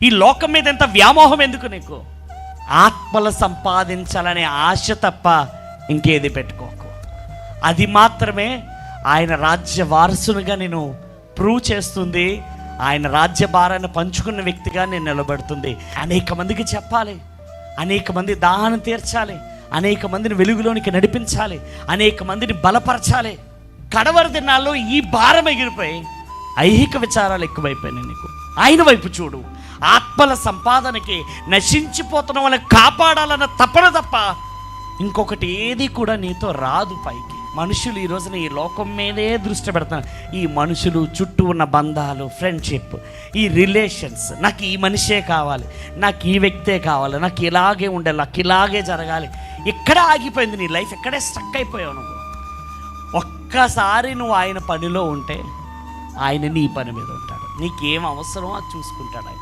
ఈ లోకం మీద ఎంత వ్యామోహం ఎందుకు నీకు? ఆత్మలు సంపాదించాలనే ఆశ తప్ప ఇంకేది పెట్టుకోకు. అది మాత్రమే ఆయన రాజ్య వారసునిగా నేను ప్రూవ్ చేస్తుంది. ఆయన రాజ్య భారాన్ని పంచుకున్న వ్యక్తిగా నేను నిలబడుతుంది. అనేక మందికి చెప్పాలి, అనేక మంది దాహనం తీర్చాలి, అనేక మందిని వెలుగులోనికి నడిపించాలి, అనేక మందిని బలపరచాలి. కడవరి దినాల్లో ఈ భారం ఎగిరిపోయి ఐహిక విచారాలు ఎక్కువైపోయినాయి. నీకు ఆయన వైపు చూడు. ఆత్మల సంపాదనకి నశించిపోతున్న వాళ్ళని కాపాడాలన్న తపన తప్ప ఇంకొకటి ఏది కూడా నీతో రాదు పైకి. మనుషులు ఈ రోజున ఈ లోకం మీదే దృష్టి పెడుతున్నారు. ఈ మనుషులు చుట్టూ ఉన్న బంధాలు, ఫ్రెండ్షిప్, ఈ రిలేషన్స్, నాకు ఈ మనిషే కావాలి, నాకు ఈ వ్యక్తే కావాలి, నాకు ఇలాగే ఉండాలి, నాకు ఇలాగే జరగాలి. ఎక్కడ ఆగిపోయింది నీ లైఫ్? ఎక్కడే స్టక్ అయిపోయావు నువ్వు. ఒక్కసారి నువ్వు ఆయన పనిలో ఉంటే ఆయన నీ పని మీద ఉంటాడు. నీకేం అవసరమో అది చూసుకుంటాడు ఆయన.